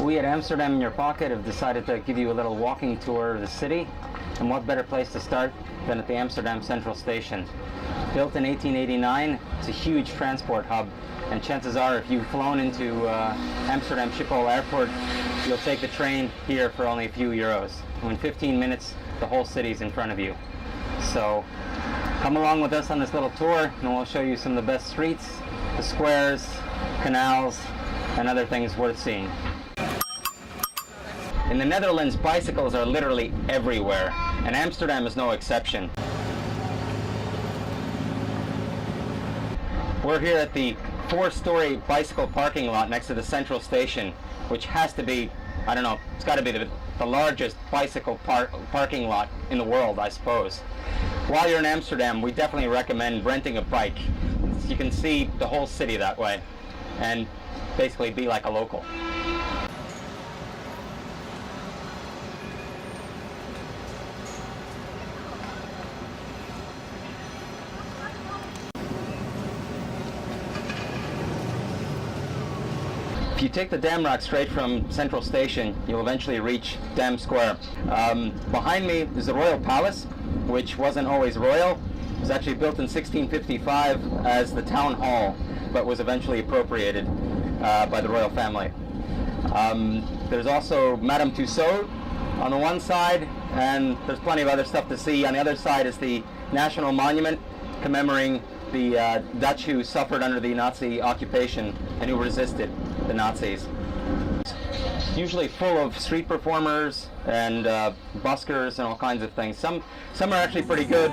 We at Amsterdam in Your Pocket have decided to give you a little walking tour of the city, and what better place to start than at the Amsterdam Central Station. Built in 1889, it's a huge transport hub, and chances are if you've flown into Amsterdam Schiphol Airport, you'll take the train here for only a few euros. And in 15 minutes, the whole city's in front of you. So come along with us on this little tour, and we'll show you some of the best streets, the squares, canals, and other things worth seeing. In the Netherlands, bicycles are literally everywhere, and Amsterdam is no exception. We're here at the 4-story bicycle parking lot next to the central station, which has to be, I don't know, it's got to be the largest bicycle parking lot in the world, I suppose. While you're in Amsterdam, we definitely recommend renting a bike. You can see the whole city that way and basically be like a local. If you take the Damrak straight from Central Station, you'll eventually reach Dam Square. Behind me is the Royal Palace, which wasn't always royal. It was actually built in 1655 as the town hall, but was eventually appropriated by the royal family. There's also Madame Tussauds on the one side, and there's plenty of other stuff to see. On the other side is the National Monument commemorating the Dutch who suffered under the Nazi occupation and who resisted the Nazis. Usually full of street performers and buskers and all kinds of things. Some are actually pretty good.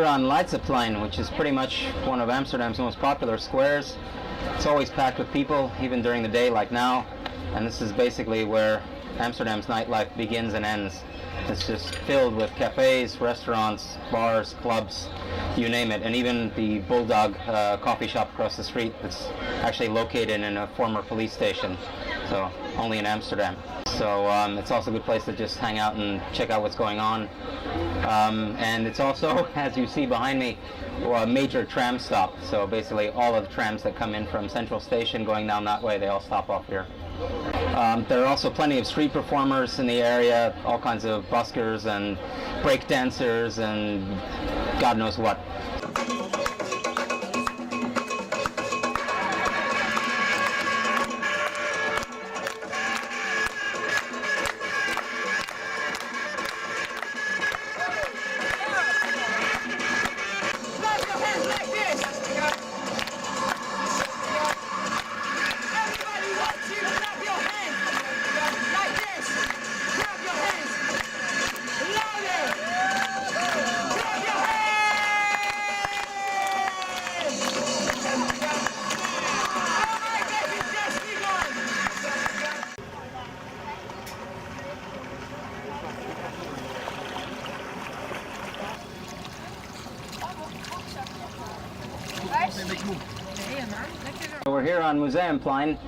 On Leidseplein, which is pretty much one of Amsterdam's most popular squares. It's always packed with people, even during the day like now, and this is basically where Amsterdam's nightlife begins and ends. It's just filled with cafes, restaurants, bars, clubs, you name it, and even the Bulldog coffee shop across the street that's actually located in a former police station, so only in Amsterdam. So it's also a good place to just hang out and check out what's going on. And it's also, as you see behind me, a major tram stop. So basically all of the trams that come in from Central Station going down that way, they all stop off here. There are also plenty of street performers in the area, all kinds of buskers and break dancers and God knows what. We're here on Museumplein,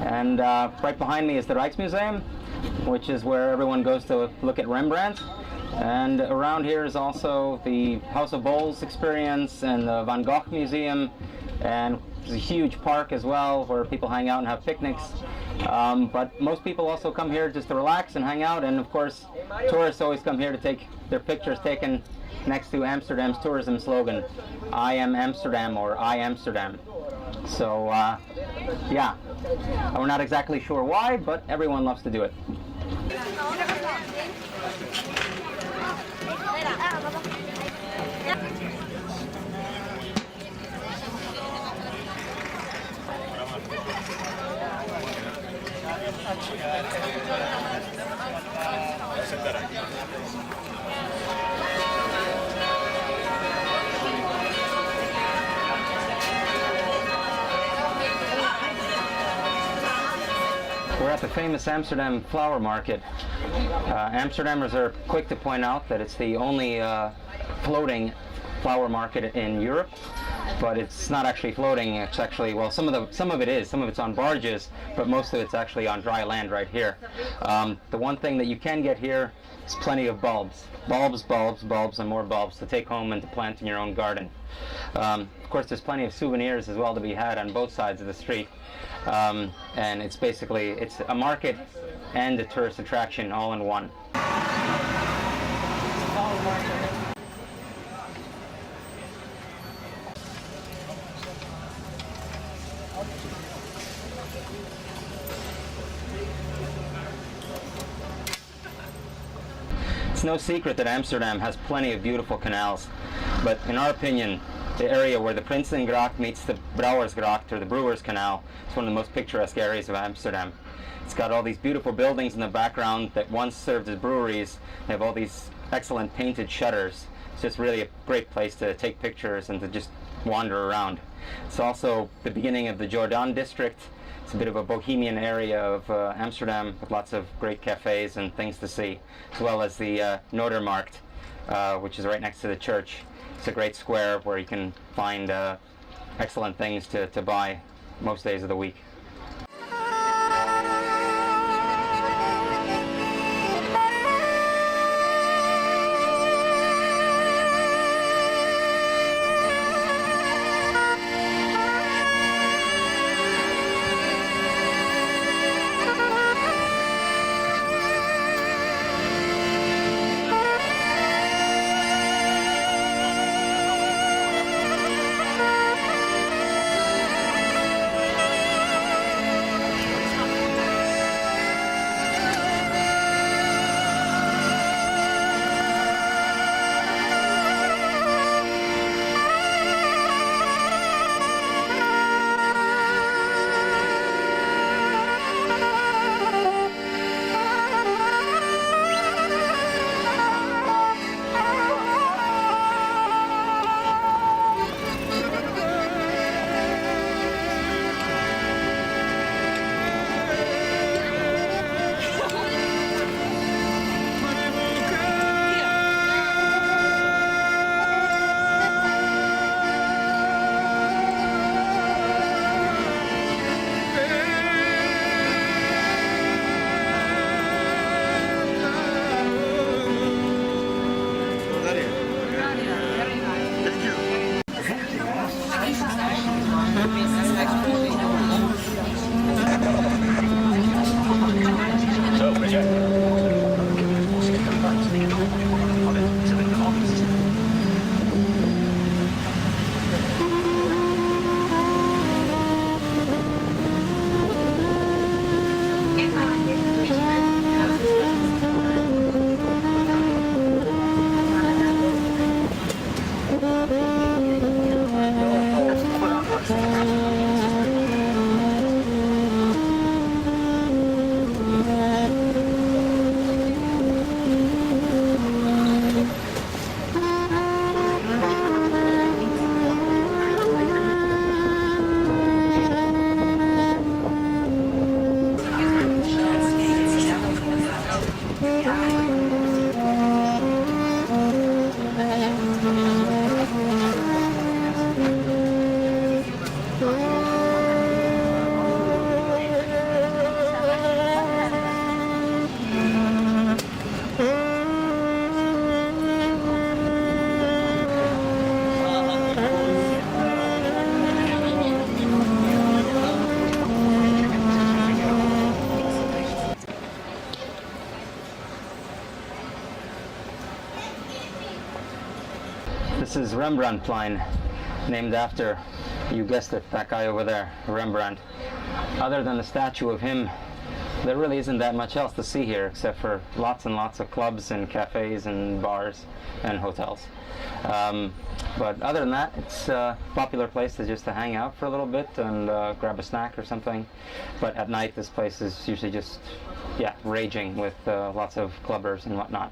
and right behind me is the Rijksmuseum, which is where everyone goes to look at Rembrandt. And around here is also the House of Bowls experience and the Van Gogh Museum, and there's a huge park as well where people hang out and have picnics. But most people also come here just to relax and hang out, and of course tourists always come here to take their pictures taken next to Amsterdam's tourism slogan, I am Amsterdam, or I Amsterdam. So yeah, we're not exactly sure why, but everyone loves to do it. We're at the famous Amsterdam flower market. Amsterdammers are quick to point out that it's the only floating flower market in Europe, but it's not actually floating. It's actually, well, some of it is. Some of it's on barges, but most of it's actually on dry land right here. The one thing that you can get here is plenty of bulbs, and more bulbs to take home and to plant in your own garden. Of course, there's plenty of souvenirs as well to be had on both sides of the street. And it's a market and a tourist attraction all in one. It's no secret that Amsterdam has plenty of beautiful canals, but in our opinion, the area where the Prinsengracht meets the Brouwersgracht, or the Brewers Canal, is one of the most picturesque areas of Amsterdam. It's got all these beautiful buildings in the background that once served as breweries. They have all these excellent painted shutters. It's just really a great place to take pictures and to just wander around. It's also the beginning of the Jordan district. It's a bit of a bohemian area of Amsterdam with lots of great cafes and things to see, as well as the Noordermarkt, which is right next to the church. It's a great square where you can find excellent things to buy most days of the week. This is Rembrandtplein, named after, you guessed it, that guy over there, Rembrandt. Other than the statue of him, There really isn't that much else to see here except for lots and lots of clubs and cafes and bars and hotels. But other than that, it's a popular place just to hang out for a little bit and grab a snack or something. But at night, this place is usually just, yeah, raging with lots of clubbers and whatnot.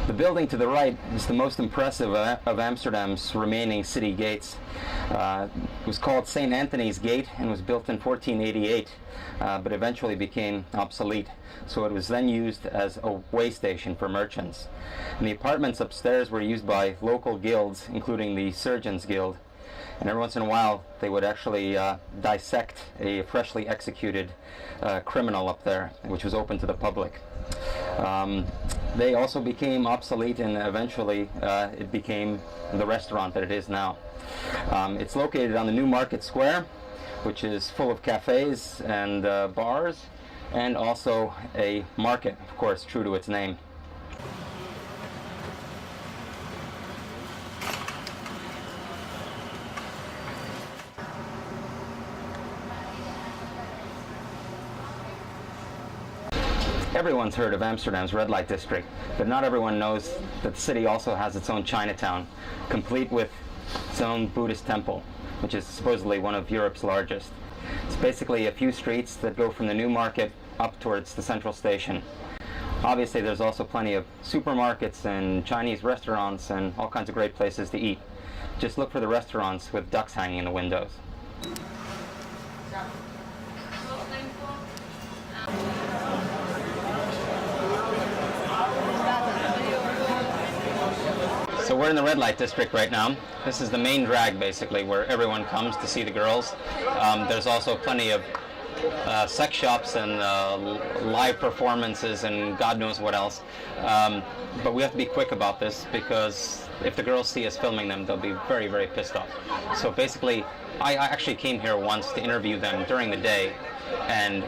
The building to the right is the most impressive of Amsterdam's remaining city gates. It was called St. Anthony's Gate and was built in 1488, but eventually became obsolete. So it was then used as a way station for merchants. And the apartments upstairs were used by local guilds, including the Surgeons Guild. And every once in a while, they would actually dissect a freshly executed criminal up there, which was open to the public. They also became obsolete, and eventually it became the restaurant that it is now. It's located on the New Market Square, which is full of cafes and bars, and also a market, of course, true to its name. Everyone's heard of Amsterdam's red light district, but not everyone knows that the city also has its own Chinatown, complete with its own Buddhist temple, which is supposedly one of Europe's largest. It's basically a few streets that go from the New Market up towards the central station. Obviously, there's also plenty of supermarkets and Chinese restaurants and all kinds of great places to eat. Just look for the restaurants with ducks hanging in the windows. So we're in the red light district right now. This is the main drag, basically, where everyone comes to see the girls. There's also plenty of sex shops and live performances and God knows what else. But we have to be quick about this because if the girls see us filming them, they'll be very, very pissed off. So basically, I actually came here once to interview them during the day, and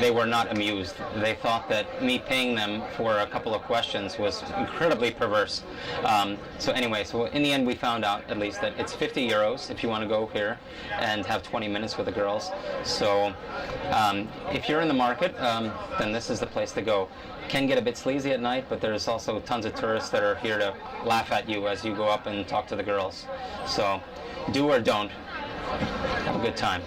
they were not amused. They thought that me paying them for a couple of questions was incredibly perverse. So anyway, so in the end we found out at least that it's 50 euros if you want to go here and have 20 minutes with the girls. So if you're in the market, then this is the place to go. Can get a bit sleazy at night, but there's also tons of tourists that are here to laugh at you as you go up and talk to the girls. So do or don't. Have a good time.